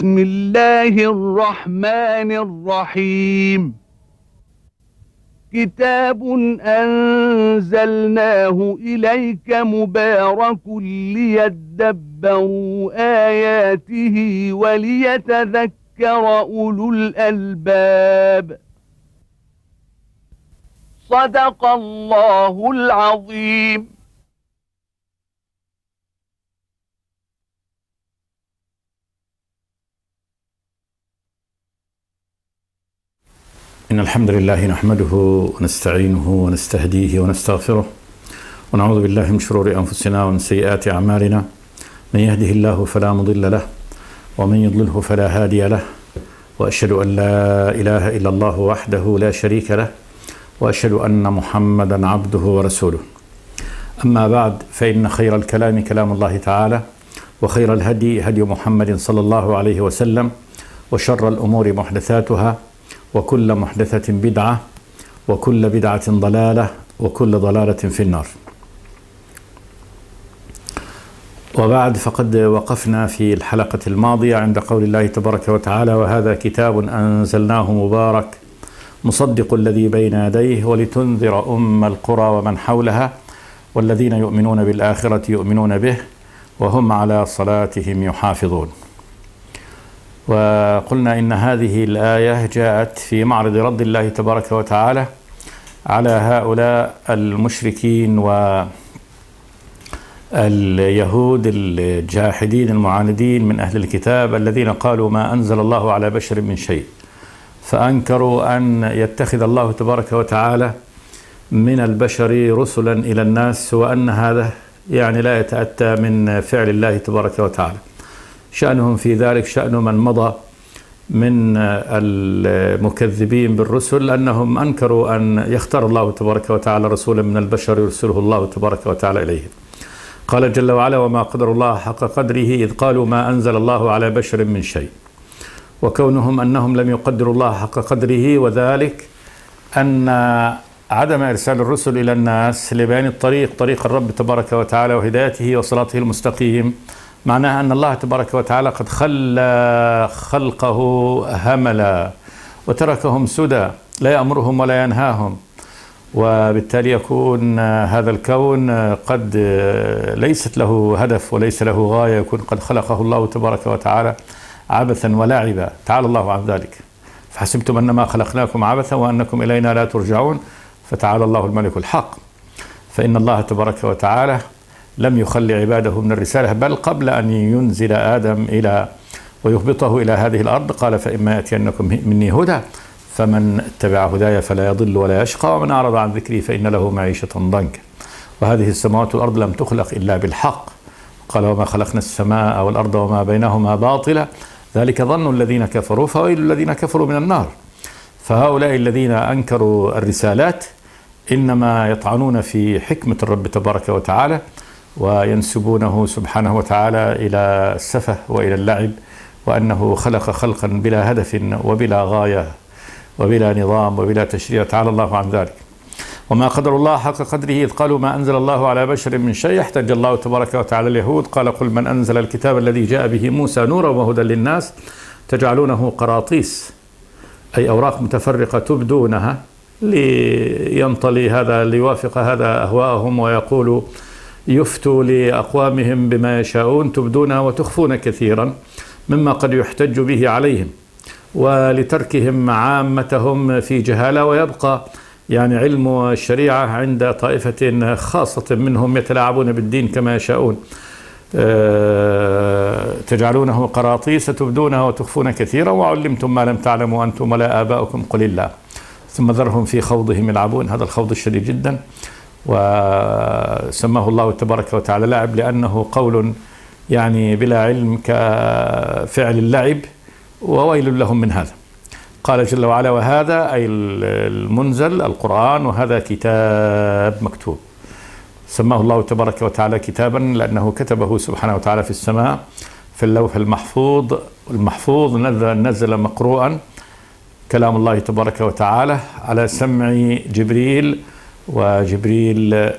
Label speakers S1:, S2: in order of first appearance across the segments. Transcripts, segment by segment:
S1: بسم الله الرحمن الرحيم. كتاب أنزلناه إليك مبارك ليدبروا آياته وليتذكر أولو الألباب. صدق الله العظيم.
S2: إن الحمد لله نحمده ونستعينه ونستهديه ونستغفره ونعوذ بالله من شرور أنفسنا ومن سيئات أعمالنا. من يهده الله فلا مضل له ومن يضلله فلا هادي له، وأشهد أن لا إله إلا الله وحده لا شريك له، وأشهد أن محمدا عبده ورسوله. أما بعد، فإن خير الكلام كلام الله تعالى، وخير الهدي هدي محمد صلى الله عليه وسلم، وشر الأمور محدثاتها، وكل محدثة بدعة، وكل بدعة ضلالة، وكل ضلالة في النار. وبعد، فقد وقفنا في الحلقة الماضية عند قول الله تبارك وتعالى: وهذا كتاب أنزلناه مبارك مصدق الذي بين يديه ولتنذر أم القرى ومن حولها والذين يؤمنون بالآخرة يؤمنون به وهم على صلاتهم يحافظون. وقلنا إن هذه الآية جاءت في معرض رد الله تبارك وتعالى على هؤلاء المشركين واليهود الجاحدين المعاندين من أهل الكتاب الذين قالوا ما أنزل الله على بشر من شيء، فأنكروا أن يتخذ الله تبارك وتعالى من البشر رسلا إلى الناس، وأن هذا يعني لا يتأتى من فعل الله تبارك وتعالى. شأنهم في ذلك شأن من مضى من المكذبين بالرسل، أنهم أنكروا أن يختار الله تبارك وتعالى رسولا من البشر يرسله الله تبارك وتعالى إليه. قال جل وعلا: وما قدر الله حق قدره إذ قالوا ما أنزل الله على بشر من شيء. وكونهم أنهم لم يقدروا الله حق قدره، وذلك أن عدم إرسال الرسل إلى الناس لبيان طريق الرب تبارك وتعالى وهدايته وصراطه المستقيم، معناها أن الله تبارك وتعالى قد خلى خلقه هملا وتركهم سدى لا يأمرهم ولا ينهاهم، وبالتالي يكون هذا الكون قد ليست له هدف وليس له غاية، يكون قد خلقه الله تبارك وتعالى عبثا ولعبا. تعالى الله عن ذلك. فحسبتم أنما خلقناكم عبثا وأنكم إلينا لا ترجعون، فتعالى الله الملك الحق. فإن الله تبارك وتعالى لم يخلي عباده من الرسالة، بل قبل أن ينزل آدم ويهبطه إلى هذه الأرض قال: فإما يأتينكم مني هدى فمن اتبع هداي فلا يضل ولا يشقى، ومن أعرض عن ذكري فإن له معيشة ضنكا. وهذه السماوات والأرض لم تخلق إلا بالحق. قال: وما خلقنا السماء والأرض وما بينهما باطلا ذلك ظن الذين كفروا فويل الذين كفروا من النار. فهؤلاء الذين أنكروا الرسالات إنما يطعنون في حكمة الرب تبارك وتعالى، وينسبونه سبحانه وتعالى إلى السفه وإلى اللعب، وأنه خلق خلقا بلا هدف وبلا غاية وبلا نظام وبلا تشريع. تعالى الله عن ذلك. وما قدر الله حق قدره إذ قالوا ما أنزل الله على بشر من شيء. احتج الله تبارك وتعالى اليهود قال: قل من أنزل الكتاب الذي جاء به موسى نورا وهدى للناس تجعلونه قراطيس، أي أوراق متفرقة تبدونها لينطلي هذا ليوافق هذا أهواءهم، ويقولوا يفتوا لأقوامهم بما يشاءون، تبدونها وتخفون كثيرا مما قد يحتج به عليهم، ولتركهم عامتهم في جهالة، ويبقى يعني علم الشريعة عند طائفة خاصة منهم يتلاعبون بالدين كما يشاءون. تجعلونه قراطيس تبدونها وتخفون كثيرا وعلمتم ما لم تعلموا أنتم ولا آباؤكم قل الله ثم ذرهم في خوضهم يلعبون. هذا الخوض الشديد جدا، وسماه الله تبارك وتعالى لعب، لأنه قول يعني بلا علم كفعل اللعب، وويل لهم من هذا. قال جل وعلا: وهذا أي المنزل القرآن، وهذا كتاب مكتوب. سماه الله تبارك وتعالى كتابا لأنه كتبه سبحانه وتعالى في السماء في اللوح المحفوظ نزل مقروءا كلام الله تبارك وتعالى على سمع جبريل، وجبريل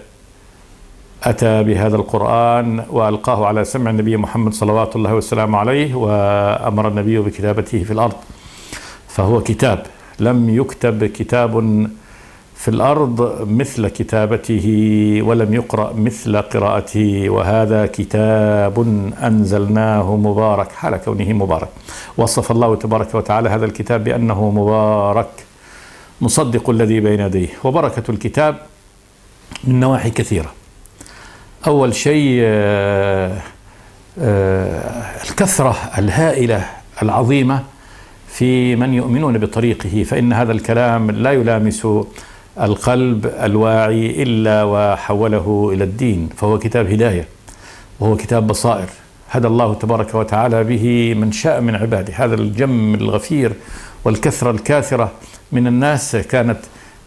S2: أتى بهذا القرآن وألقاه على سمع النبي محمد صلوات الله والسلام عليه، وأمر النبي بكتابته في الأرض، فهو كتاب. لم يكتب كتاب في الأرض مثل كتابته، ولم يقرأ مثل قراءته، وهذا كتاب أنزلناه مبارك، حال كونه مبارك. وصف الله تبارك وتعالى هذا الكتاب بأنه مبارك مصدق الذي بين يديه. وبركة الكتاب من نواحي كثيرة. أول شيء الكثرة الهائلة العظيمة في من يؤمنون بطريقه، فإن هذا الكلام لا يلامس القلب الواعي إلا وحوله إلى الدين، فهو كتاب هداية وهو كتاب بصائر، هدى الله تبارك وتعالى به من شاء من عباده. هذا الجم الغفير والكثرة الكاثرة من الناس كانت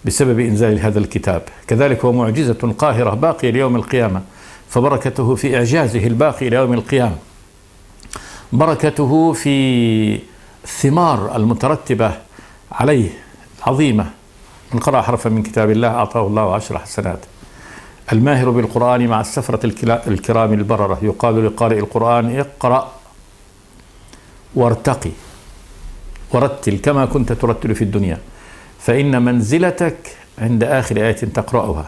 S2: بسبب إنزال هذا الكتاب. كذلك هو معجزة قاهرة باقية ليوم القيامة، فبركته في إعجازه الباقي ليوم القيامة، بركته في الثمار المترتبة عليه عظيمة. من قرأ حرفا من كتاب الله أعطاه الله 10 حسنات. الماهر بالقرآن مع السفرة الكرام البررة، يقال لقارئ القرآن اقرأ وارتقي ورتل كما كنت ترتل في الدنيا، فإن منزلتك عند آخر آية تقرأها.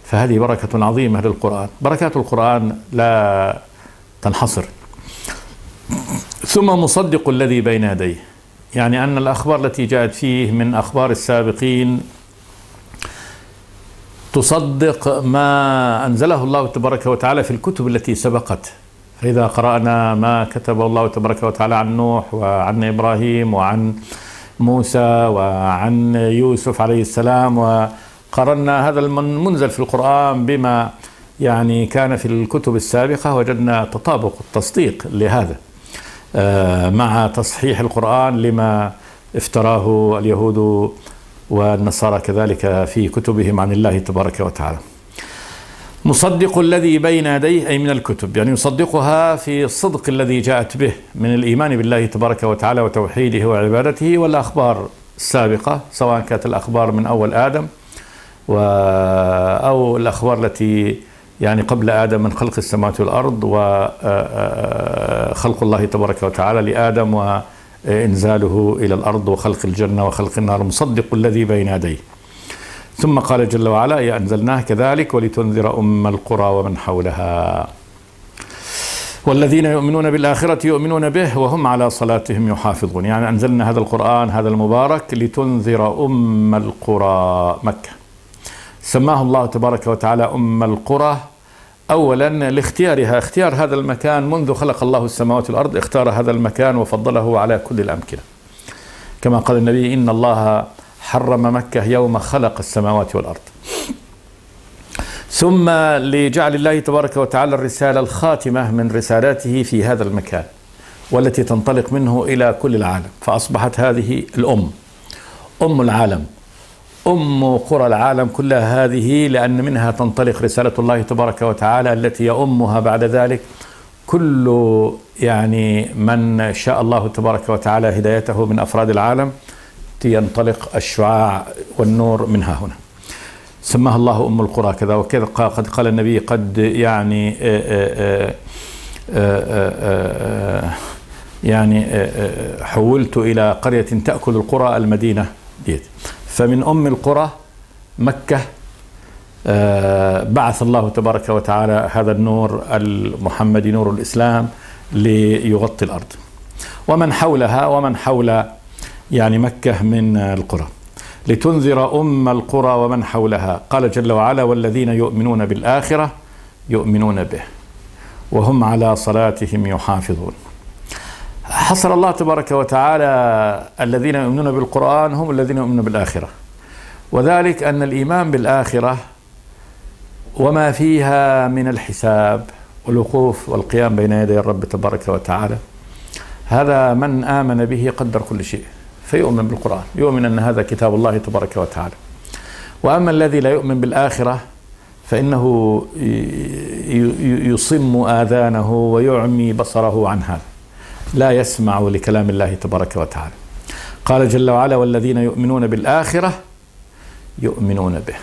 S2: فهذه بركة عظيمة للقرآن. بركات القرآن لا تنحصر. ثم مصدق الذي بين يديه، يعني أن الأخبار التي جاءت فيه من أخبار السابقين تصدق ما أنزله الله تبارك وتعالى في الكتب التي سبقت. فإذا قرأنا ما كتب الله تبارك وتعالى عن نوح وعن إبراهيم وعن موسى وعن يوسف عليه السلام، وقرأنا هذا المنزل في القرآن بما يعني كان في الكتب السابقة، وجدنا تطابق التصديق لهذا مع تصحيح القرآن لما افتراه اليهود والنصارى كذلك في كتبهم عن الله تبارك وتعالى. مصدق الذي بين يديه أي من الكتب، يعني يصدقها في الصدق الذي جاءت به من الإيمان بالله تبارك وتعالى وتوحيده وعبادته، والأخبار السابقة سواء كانت الأخبار من أول آدم أو الأخبار التي يعني قبل آدم من خلق السماوات والأرض وخلق الله تبارك وتعالى لآدم وإنزاله إلى الأرض وخلق الجنة وخلق النار. مصدق الذي بين يديه. ثم قال جل وعلا يا أنزلناه كذلك ولتنذر أم القرى ومن حولها والذين يؤمنون بالآخرة يؤمنون به وهم على صلاتهم يحافظون. يعني أنزلنا هذا القرآن هذا المبارك لتنذر أم القرى مكة. سماه الله تبارك وتعالى أم القرى أولا لاختيارها، اختيار هذا المكان منذ خلق الله السماوات والأرض، اختار هذا المكان وفضله على كل الأمكنة، كما قال النبي إن الله حرم مكة يوم خلق السماوات والأرض. ثم لجعل الله تبارك وتعالى الرسالة الخاتمة من رسالاته في هذا المكان والتي تنطلق منه إلى كل العالم، فأصبحت هذه أم العالم، أم قرى العالم كلها هذه، لأن منها تنطلق رسالة الله تبارك وتعالى التي يؤمها بعد ذلك كل يعني من شاء الله تبارك وتعالى هدايته من أفراد العالم، ينطلق الشعاع والنور منها هنا. سماها الله أم القرى كذا وكذا. قد قال النبي قد يعني حولت إلى قرية تأكل القرى المدينة ديت. فمن أم القرى مكة بعث الله تبارك وتعالى هذا النور المحمدي نور الإسلام ليغطي الأرض ومن حولها ومن حول يعني مكة من القرى، لتنذر أم القرى ومن حولها. قال جل وعلا والذين يؤمنون بالآخرة يؤمنون به وهم على صلاتهم يحافظون. حصر الله تبارك وتعالى الذين يؤمنون بالقرآن هم الذين يؤمنون بالآخرة، وذلك أن الإيمان بالآخرة وما فيها من الحساب والوقوف والقيام بين يدي الرب تبارك وتعالى، هذا من آمن به قدر كل شيء فيؤمن بالقرآن، يؤمن أن هذا كتاب الله تبارك وتعالى. وأما الذي لا يؤمن بالآخرة فإنه يصم آذانه ويعمي بصره عن هذا، لا يسمع لكلام الله تبارك وتعالى. قال جل وعلا والذين يؤمنون بالآخرة يؤمنون به.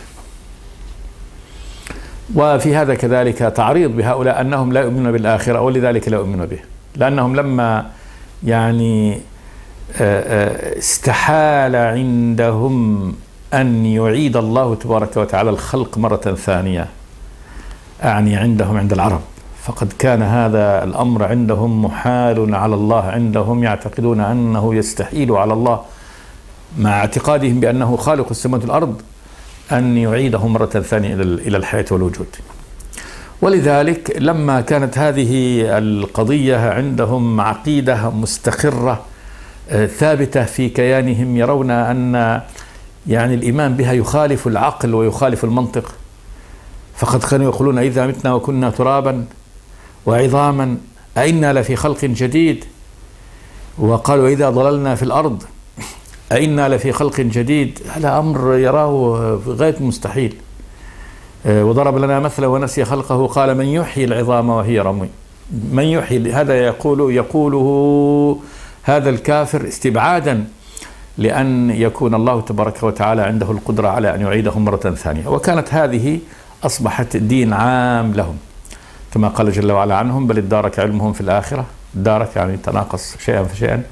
S2: وفي هذا كذلك تعريض بهؤلاء أنهم لا يؤمنون بالآخرة، ولذلك لا يؤمنون به، لأنهم لما يعني استحال عندهم أن يعيد الله تبارك وتعالى الخلق مرة ثانية، أعني عندهم عند العرب، فقد كان هذا الأمر عندهم محال على الله، عندهم يعتقدون أنه يستحيل على الله مع اعتقادهم بأنه خالق السماوات والأرض أن يعيدهم مرة ثانية إلى الحياة والوجود. ولذلك لما كانت هذه القضية عندهم عقيدة مستقرة ثابتة في كيانهم، يرون أن يعني الإيمان بها يخالف العقل ويخالف المنطق، فقد كانوا يقولون إذا متنا وكنا ترابا وعظاما أئنا لفي خلق جديد، وقالوا إذا ضللنا في الأرض أئنا لفي خلق جديد. هذا أمر يراه غاية مستحيل. وضرب لنا مثلا ونسي خلقه قال من يحيي العظام وهي رميم. من يحيي، هذا يقوله هذا الكافر استبعادا لأن يكون الله تبارك وتعالى عنده القدرة على أن يعيدهم مرة ثانية. وكانت هذه أصبحت دين عام لهم، كما قال جل وعلا عنهم بل ادارك علمهم في الآخرة. ادارك يعني تناقص شيئا فشيئا،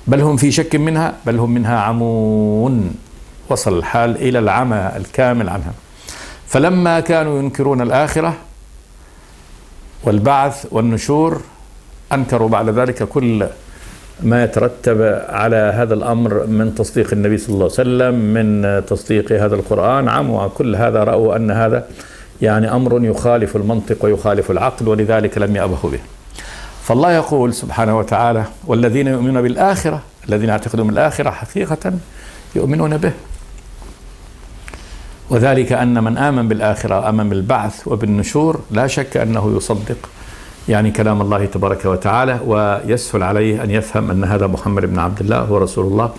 S2: بل هم في شك منها، بل هم منها عمون. وصل الحال إلى العمى الكامل عنها. فلما كانوا ينكرون الآخرة والبعث والنشور، أنكروا بعد ذلك كل ما يترتب على هذا الأمر من تصديق النبي صلى الله عليه وسلم، من تصديق هذا القرآن. عموا كل هذا، رأوا أن هذا يعني أمر يخالف المنطق ويخالف العقل، ولذلك لم يأبهوا به. فالله يقول سبحانه وتعالى والذين يؤمنون بالآخرة، الذين يعتقدون بالآخرة حقيقة يؤمنون به، وذلك أن من آمن بالآخرة آمن بالبعث وبالنشور لا شك أنه يصدق يعني كلام الله تبارك وتعالى، ويسهل عليه أن يفهم أن هذا محمد بن عبد الله هو رسول الله،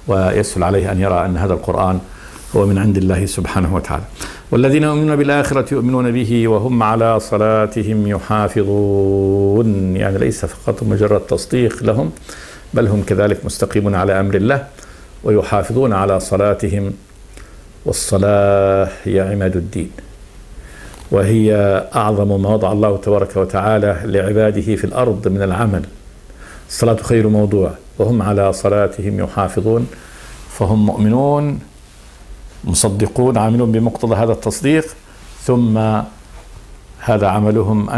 S2: ويسهل عليه أن يرى أن هذا القرآن هو من عند الله سبحانه وتعالى. والذين يؤمنون بالآخرة يؤمنون به وهم على صلاتهم يحافظون، يعني ليس فقط مجرد تصديق لهم، بل هم كذلك مستقيمون على أمر الله ويحافظون على صلاتهم. والصلاة هي عماد الدين، وهي أعظم ما وضع الله تبارك وتعالى لعباده في الأرض من العمل. الصلاة خير موضوع، وهم على صلاتهم يحافظون، فهم مؤمنون مصدقون عاملون بمقتضى هذا التصديق، ثم هذا عملهم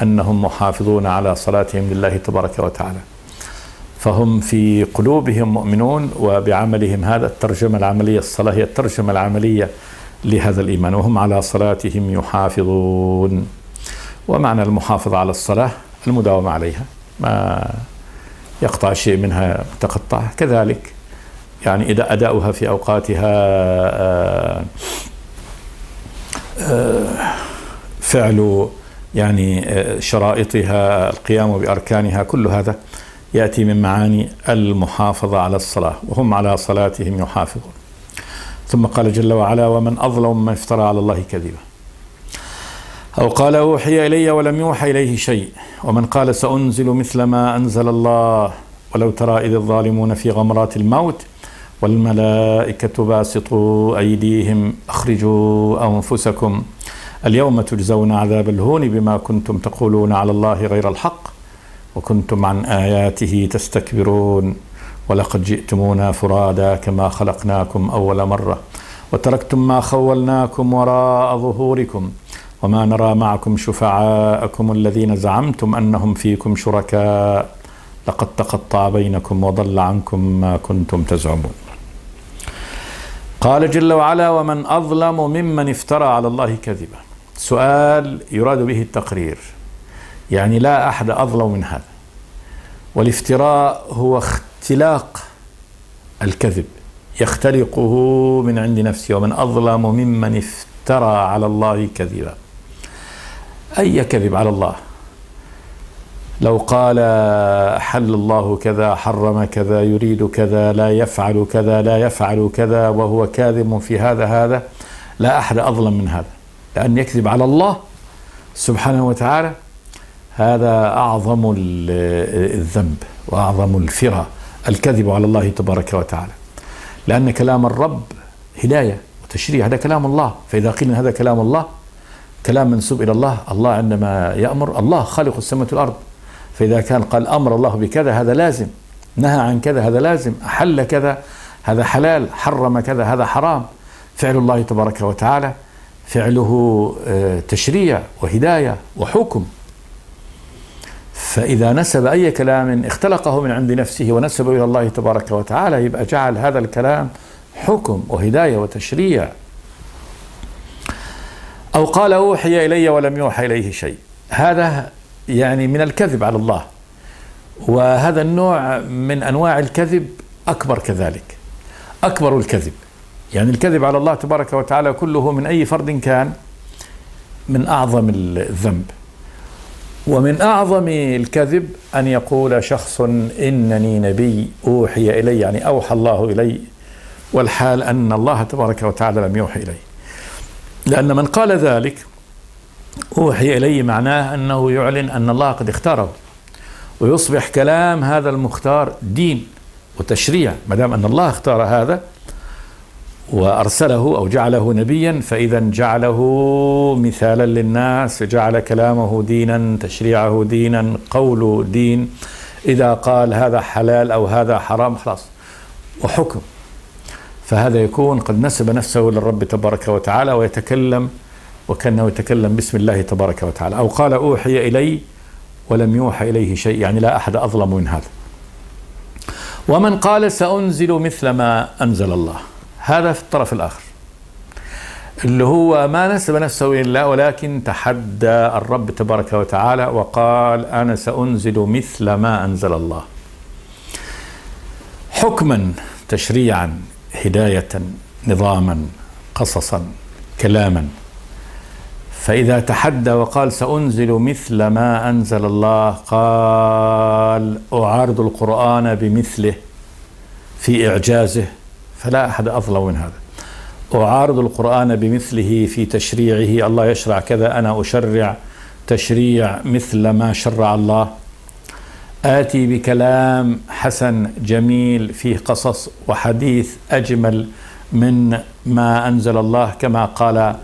S2: أنهم محافظون على صلاتهم لله تبارك وتعالى. فهم في قلوبهم مؤمنون، وبعملهم هذا الترجمة العملية، الصلاة هي الترجمة العملية لهذا الإيمان، وهم على صلاتهم يحافظون. ومعنى المحافظة على الصلاة المداومة عليها، ما يقطع شيء منها متقطع، كذلك يعني إذا أداؤها في أوقاتها، فعل يعني شرائطها، القيام بأركانها، كل هذا يأتي من معاني المحافظة على الصلاة، وهم على صلاتهم يحافظون. ثم قال جل وعلا ومن أظلم ممن افترى على الله كذبا أو قال أوحي إلي ولم يوحى إليه شيء ومن قال سأنزل مثل ما أنزل الله ولو ترى إذ الظالمون في غمرات الموت والملائكة باسطوا أيديهم أخرجوا أنفسكم اليوم تجزون عذاب الهون بما كنتم تقولون على الله غير الحق وكنتم عن آياته تستكبرون ولقد جئتمونا فرادا كما خلقناكم أول مرة وتركتم ما خولناكم وراء ظهوركم وما نرى معكم شفعاءكم الذين زعمتم أنهم فيكم شركاء لقد تقطع بينكم وضل عنكم ما كنتم تزعمون. قال جل وعلا ومن أظلم ممن افترى على الله كذبا. سؤال يراد به التقرير، يعني لا أحد أظلم من هذا. والافتراء هو اختلاق الكذب، يختلقه من عند نفسه. ومن أظلم ممن افترى على الله كذبا، أي كذب على الله. لو قال حل الله كذا حرم كذا يريد كذا لا يفعل كذا لا يفعل كذا وهو كاذب في هذا لا أحد أظلم من هذا، لأن يكذب على الله سبحانه وتعالى هذا أعظم الذنب وأعظم الفرى، الكذب على الله تبارك وتعالى، لأن كلام الرب هداية وتشريع، هذا كلام الله. فإذا قيل هذا كلام الله، كلام منسوب إلى الله، الله عندما يأمر، الله خالق السماوات والأرض، فإذا كان قال أمر الله بكذا هذا لازم، نهى عن كذا هذا لازم، أحل كذا هذا حلال، حرم كذا هذا حرام. فعل الله تبارك وتعالى فعله تشريع وهداية وحكم. فإذا نسب أي كلام اختلقه من عند نفسه ونسبه إلى الله تبارك وتعالى، يبقى جعل هذا الكلام حكم وهداية وتشريع. أو قال أوحي إلي ولم يوحى إليه شيء، هذا يعني من الكذب على الله، وهذا النوع من أنواع الكذب أكبر كذلك، أكبر الكذب. يعني الكذب على الله تبارك وتعالى كله من أي فرد كان من أعظم الذنب. ومن أعظم الكذب أن يقول شخص إنني نبي أوحي إلي، يعني أوحى الله إلي، والحال أن الله تبارك وتعالى لم يوحي إلي. لأن من قال ذلك أوحي إلي معناه أنه يعلن أن الله قد اختاره، ويصبح كلام هذا المختار دين وتشريع. ما دام أن الله اختار هذا وأرسله أو جعله نبيا، فإذا جعله مثالا للناس، جعل كلامه دينا، تشريعه دينا، قوله دين. إذا قال هذا حلال أو هذا حرام خلاص وحكم. فهذا يكون قد نسب نفسه للرب تبارك وتعالى ويتكلم وكأنه يتكلم باسم الله تبارك وتعالى. أو قال أوحي إلي ولم يوحى إليه شيء، يعني لا أحد أظلم من هذا. ومن قال سأنزل مثل ما أنزل الله، هذا في الطرف الآخر، اللي هو ما نسب نفسه إلى الله ولكن تحدى الرب تبارك وتعالى وقال أنا سأنزل مثل ما أنزل الله، حكما، تشريعا، هداية، نظاما، قصصا، كلاما. فإذا تحدى وقال سأنزل مثل ما أنزل الله، قال أعارض القرآن بمثله في إعجازه، فلا أحد أظلم من هذا. أعارض القرآن بمثله في تشريعه، الله يشرع كذا أنا أشرع تشريع مثل ما شرع الله. آتي بكلام حسن جميل فيه قصص وحديث أجمل من ما أنزل الله، كما قال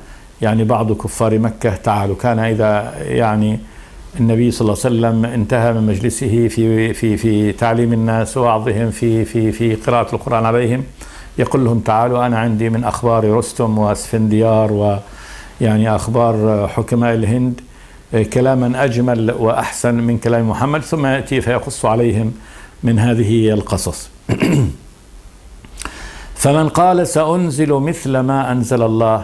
S2: يعني بعض كفار مكة تعالوا. كان إذا يعني النبي صلى الله عليه وسلم انتهى من مجلسه في تعليم الناس ووعظهم في قراءة القرآن عليهم، يقول لهم تعالوا أنا عندي من أخبار رستم واسفنديار ويعني أخبار حكماء الهند كلاما أجمل وأحسن من كلام محمد، ثم يأتي فيقص عليهم من هذه القصص. فمن قال سأنزل مثل ما أنزل الله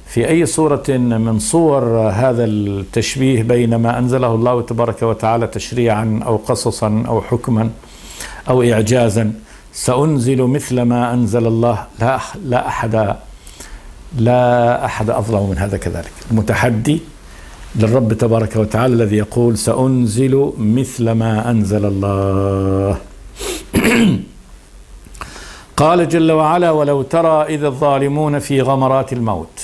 S2: في أي صورة من صور هذا التشبيه بين ما أنزله الله تبارك وتعالى تشريعا أو قصصا أو حكما أو إعجازا، سأنزل مثل ما أنزل الله، لا أحد أظلم من هذا كذلك. المتحدي للرب تبارك وتعالى الذي يقول سأنزل مثل ما أنزل الله. قال جل وعلا ولو ترى إذ الظالمون في غمرات الموت،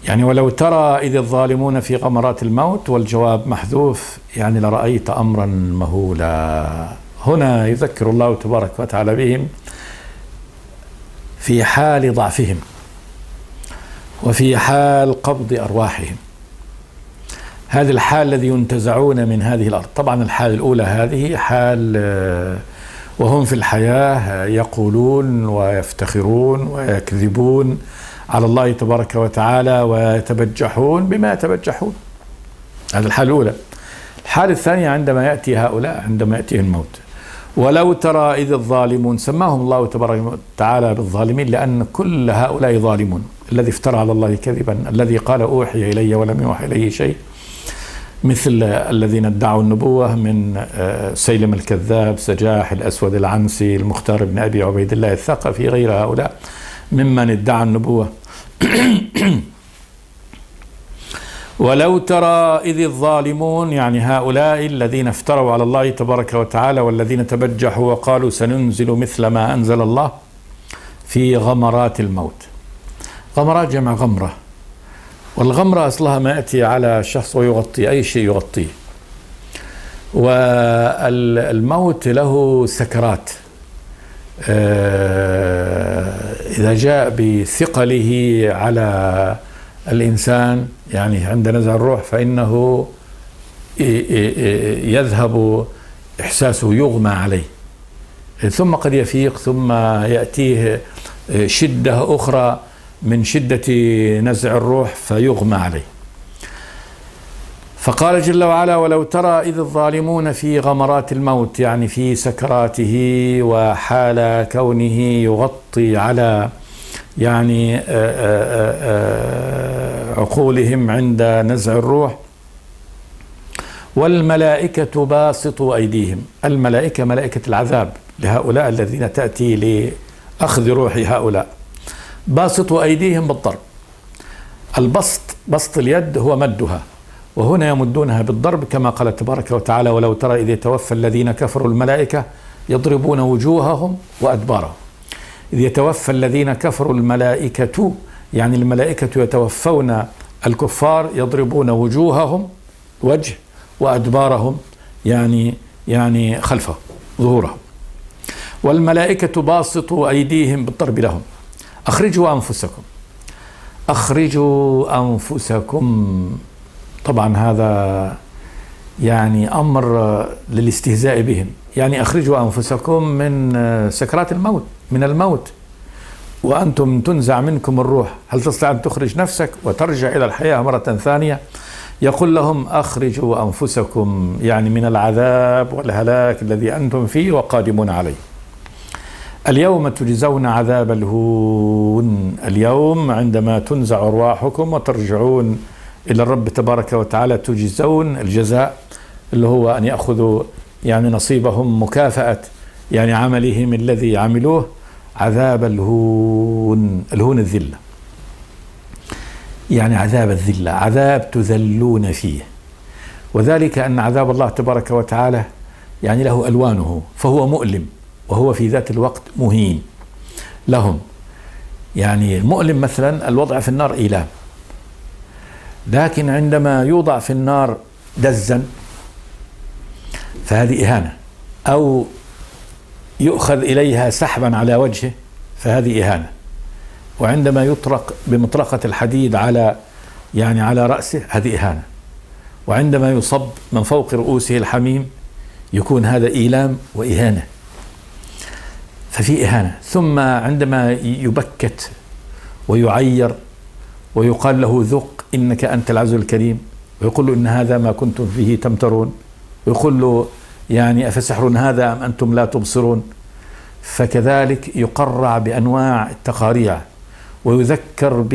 S2: يعني ولو ترى إذ الظالمون في غمرات الموت، والجواب محذوف، يعني لرأيت أمرا مهولا. هنا يذكر الله تبارك وتعالى بهم في حال ضعفهم وفي حال قبض أرواحهم. هذه الحال الذي ينتزعون من هذه الأرض. طبعا الحال الأولى هذه حال وهم في الحياة يقولون ويفتخرون ويكذبون على الله تبارك وتعالى ويتبجحون بما يتبجحون، هذا الحال الأولى. الحال الثانية عندما يأتي هؤلاء، عندما يأتيهم الموت. ولو ترى إذ الظالمون، سماهم الله تبارك وتعالى بالظالمين لأن كل هؤلاء ظالمون. الذي افترى على الله كذبا، الذي قال أوحي إلي ولم يوحى إليه شيء، مثل الذين ادعوا النبوة من سيلم الكذاب، سجاح، الأسود العنسي، المختار بن أبي عبيد الله الثقفي، غير هؤلاء ممن ادعى النبوة. ولو ترى إذ الظالمون، يعني هؤلاء الذين افتروا على الله تبارك وتعالى والذين تبجحوا وقالوا سننزل مثل ما أنزل الله في غمرات الموت. غمرات جمع غمرة، والغمرة أصلها ما يأتي على شخص ويغطي أي شيء يغطيه. والموت له سكرات، إذا جاء بثقله على الإنسان يعني عند نزع الروح فإنه يذهب إحساسه، يغمى عليه، ثم قد يفيق، ثم يأتيه شدة أخرى من شدة نزع الروح فيغمى عليه. فقال جل وعلا: ولو ترى إذ الظالمون في غمرات الموت، يعني في سكراته وحال كونه يغطي على يعني عقولهم عند نزع الروح. والملائكة باسطوا أيديهم، الملائكة ملائكة العذاب لهؤلاء الذين تأتي لأخذ روح هؤلاء، باسطوا أيديهم بالضرب. البسط، بسط اليد هو مدها، وهنا يمدونها بالضرب كما قال تبارك وتعالى: ولو ترى إذ يتوفى الذين كفروا الملائكة يضربون وجوههم وأدبارهم. إذ يتوفى الذين كفروا الملائكة، يعني الملائكة يتوفون الكفار، يضربون وجوههم وجه وأدبارهم يعني خلفهم ظهورهم. والملائكة باسطوا أيديهم بالضرب لهم. أخرجوا أنفسكم، أخرجوا أنفسكم. طبعا هذا يعني أمر للاستهزاء بهم، يعني أخرجوا أنفسكم من سكرات الموت، من الموت، وأنتم تنزع منكم الروح، هل تستطيع أن تخرج نفسك وترجع إلى الحياة مرة ثانية؟ يقول لهم: أخرجوا أنفسكم، يعني من العذاب والهلاك الذي أنتم فيه وقادمون عليه. اليوم تجزون عذاب الهون، اليوم عندما تنزع أرواحكم وترجعون إلى الرب تبارك وتعالى تجزون الجزاء، اللي هو أن يأخذوا يعني نصيبهم، مكافأة يعني عملهم الذي عملوه، عذاب الهون. الهون الذلة، يعني عذاب الذلة، عذاب تذلون فيه. وذلك أن عذاب الله تبارك وتعالى يعني له ألوانه، فهو مؤلم وهو في ذات الوقت مهين لهم. يعني المؤلم مثلا الوضع في النار إيلام، لكن عندما يوضع في النار دزا فهذه إهانة، أو يؤخذ إليها سحبا على وجهه فهذه إهانة. وعندما يطرق بمطرقة الحديد على رأسه هذه إهانة. وعندما يصب من فوق رؤوسه الحميم يكون هذا إيلام وإهانة، ففي إهانة. ثم عندما يبكت ويعير ويقال له: ذق إنك أنت العزيز الكريم، ويقول له: إن هذا ما كنتم فيه تمترون، ويقول له: يعني أفسحر هذا أم أنتم لا تبصرون. فكذلك يقرع بأنواع التقاريع، ويذكر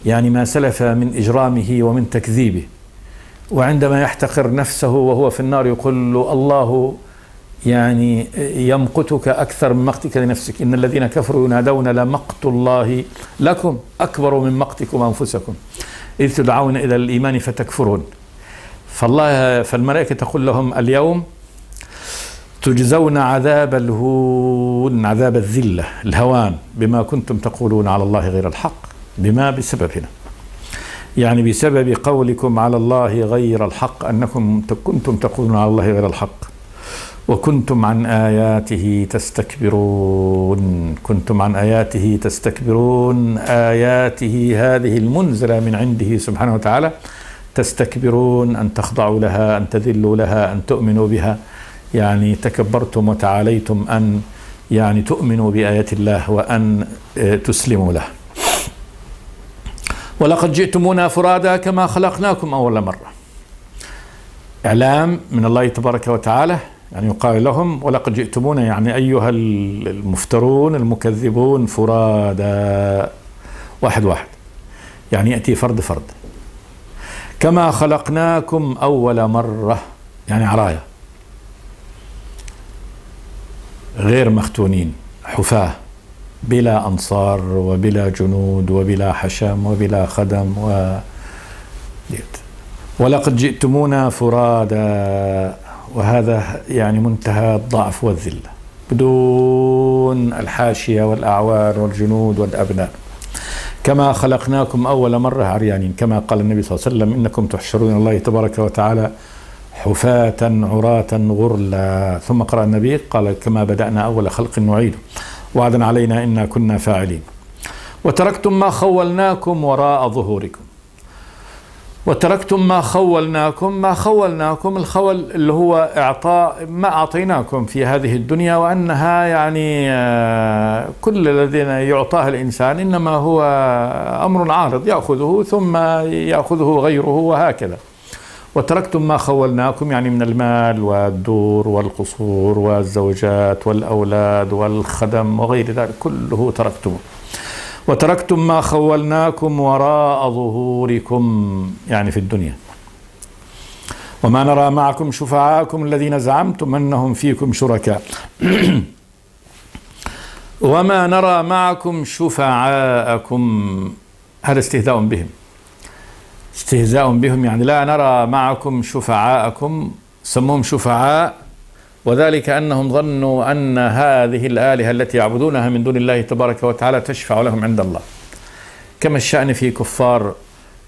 S2: يعني ما سلف من إجرامه ومن تكذيبه. وعندما يحتقر نفسه وهو في النار يقول له: الله يعني يمقتك أكثر من مقتك لنفسك، إن الذين كفروا ينادون لمقت الله لكم أكبر من مقتكم أنفسكم إذ تدعون إلى الإيمان فتكفرون. فالملائكة تقول لهم: اليوم تجزون عذاب الهون، عذاب الذلة، الهوان، بما كنتم تقولون على الله غير الحق. بسببنا، يعني بسبب قولكم على الله غير الحق، أنكم كنتم تقولون على الله غير الحق، وكنتم عن آياته تستكبرون. كنتم عن آياته تستكبرون، آياته هذه المنزلة من عنده سبحانه وتعالى، تستكبرون، أن تخضعوا لها، أن تذلوا لها، أن تؤمنوا بها. يعني تكبرتم وتعاليتم أن يعني تؤمنوا بآيات الله وأن تسلموا له. ولقد جئتمونا فرادا كما خلقناكم أول مرة. إعلام من الله تبارك وتعالى، يعني يقال لهم: ولقد جئتمونا، يعني أيها المفترون المكذبون، فرادا، واحد واحد، يعني يأتي فرد فرد. كما خلقناكم أول مرة، يعني عرايا، غير مختونين، حفاة، بلا أنصار وبلا جنود وبلا حشم وبلا خدم ولقد جئتمونا فرادا. وهذا يعني منتهى الضعف والذلة، بدون الحاشية والأعوان والجنود والأبناء. كما خلقناكم أول مرة عريانين، كما قال النبي صلى الله عليه وسلم: إنكم تحشرون الله تبارك وتعالى حفاة عراة غرلا. ثم قرأ النبي قال: كما بدأنا أول خلق نعيده وعدا علينا إنا كنا فاعلين. وتركتم ما خولناكم وراء ظهوركم. وتركتم ما خولناكم الخول اللي هو إعطاء ما أعطيناكم في هذه الدنيا، وأنها يعني كل الذين يعطاه الإنسان إنما هو أمر عارض يأخذه ثم يأخذه غيره وهكذا. وتركتم ما خولناكم يعني من المال والدور والقصور والزوجات والأولاد والخدم وغير ذلك كله تركتموه. وتركتم ما خولناكم وراء ظهوركم يعني في الدنيا. وما نرى معكم شفعاءكم الذين زعمتم أنهم فيكم شركاء وما نرى معكم شفعاءكم، هذا استهزاء بهم يعني لا نرى معكم شفعاءكم، سموهم شفعاء، وذلك أنهم ظنوا أن هذه الآلهة التي يعبدونها من دون الله تبارك وتعالى تشفع لهم عند الله، كما الشأن في كفار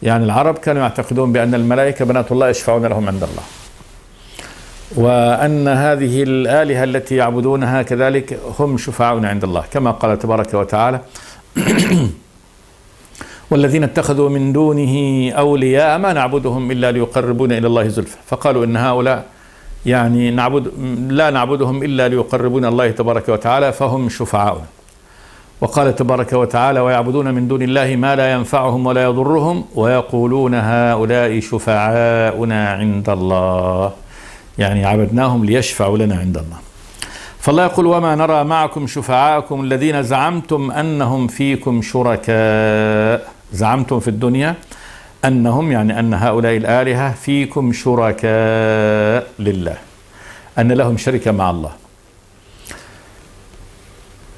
S2: يعني العرب كانوا يعتقدون بأن الملائكة بنات الله يشفعون لهم عند الله، وأن هذه الآلهة التي يعبدونها كذلك هم شفعاؤنا عند الله، كما قال تبارك وتعالى والذين اتخذوا من دونه أولياء ما نعبدهم إلا ليقربونا إلى الله زلفى، فقالوا إن هؤلاء يعني لا نعبدهم إلا ليقربونا الله تبارك وتعالى فهم شفعاؤنا. وقال تبارك وتعالى ويعبدون من دون الله ما لا ينفعهم ولا يضرهم ويقولون هؤلاء شفعاؤنا عند الله، يعني عبدناهم ليشفعوا لنا عند الله. فالله يقول وما نرى معكم شفعاءكم الذين زعمتم أنهم فيكم شركاء، زعمتم في الدنيا أنهم يعني أن هؤلاء الآلهة فيكم شركاء لله، أن لهم شركة مع الله،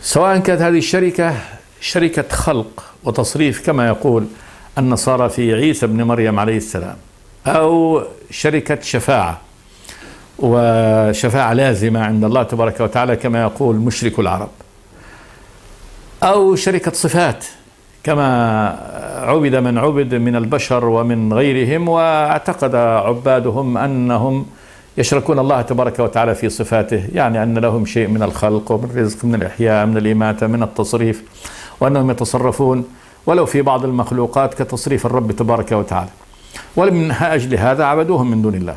S2: سواء كانت هذه الشركة شركة خلق وتصريف كما يقول النصارى في عيسى بن مريم عليه السلام، أو شركة شفاعة وشفاعة لازمة عند الله تبارك وتعالى كما يقول مشرك العرب، أو شركة صفات كما عبد من عبد من البشر ومن غيرهم، واعتقد عبادهم أنهم يشركون الله تبارك وتعالى في صفاته، يعني أن لهم شيء من الخلق ومن الرزق من الإحياء من الإماتة من التصريف، وأنهم يتصرفون ولو في بعض المخلوقات كتصريف الرب تبارك وتعالى، ومن أجل هذا عبدوهم من دون الله.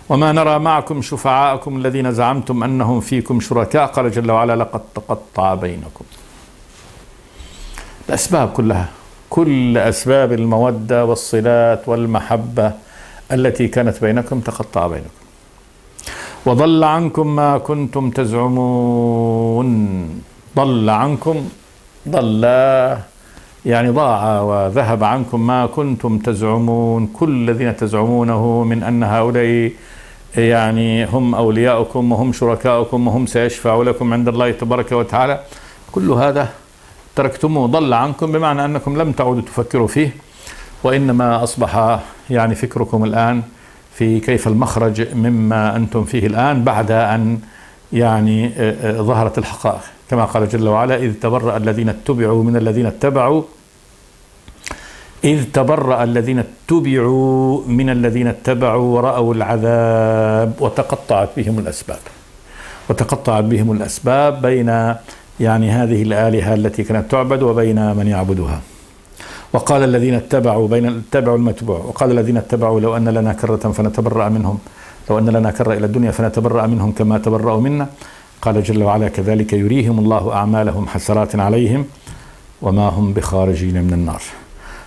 S2: وما نرى معكم شفعاءكم الذين زعمتم أنهم فيكم شركاء، قال جل وعلا لقد تقطع بينكم. الأسباب كلها، كل أسباب المودة والصلات والمحبة التي كانت بينكم تقطع بينكم. وضل عنكم ما كنتم تزعمون، ضل عنكم، ضل يعني ضاع وذهب عنكم ما كنتم تزعمون، كل الذين تزعمونه من أن هؤلاء يعني هم أولياؤكم وهم شركاؤكم وهم سيشفعوا لكم عند الله تبارك وتعالى، كل هذا تركتموه، ضل عنكم بمعنى أنكم لم تعودوا تفكروا فيه، وإنما أصبح يعني فكركم الآن في كيف المخرج مما أنتم فيه الآن بعد أن يعني ظهرت الحقائق، كما قال جل وعلا إذ تبرأ الذين اتبعوا من الذين اتبعوا، إذ تبرأ الذين اتبعوا من الذين اتبعوا ورأوا العذاب وتقطعت بهم الأسباب بين يعني هذه الآلهة التي كانت تعبد وبين من يعبدها. وقال الذين اتبعوا اتبعوا المتبوع، وقال الذين اتبعوا لو أن لنا كرة فنتبرأ منهم، لو أن لنا كرة إلى الدنيا فنتبرأ منهم كما تبرأوا منا. قال جل وعلا كذلك يريهم الله أعمالهم حسرات عليهم وما هم بخارجين من النار.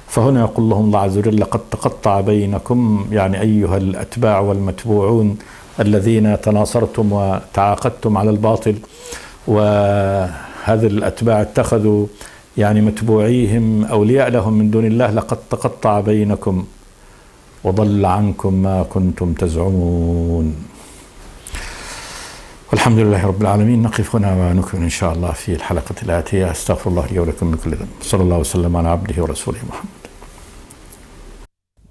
S2: فهنا يقول لهم الله عز وجل لقد تقطع بينكم، يعني أيها الأتباع والمتبوعون الذين تناصرتم وتعاقدتم على الباطل، وهذا الأتباع اتخذوا يعني متبوعيهم أولياء لهم من دون الله، لقد تقطع بينكم وضل عنكم ما كنتم تزعمون. والحمد لله رب العالمين. نقف هنا ونكمل إن شاء الله في الحلقة الآتية. أستغفر الله لي ولكم من كل ذنب. صلى الله وسلم على عبده ورسوله محمد.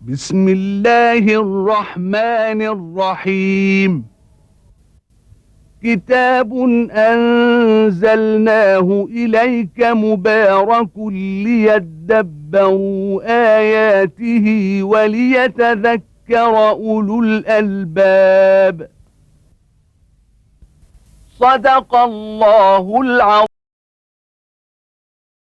S1: بسم الله الرحمن الرحيم. كتاب أنزلناه إليك مبارك ليدبروا آياته وليتذكر أولو الألباب. صدق الله العظيم.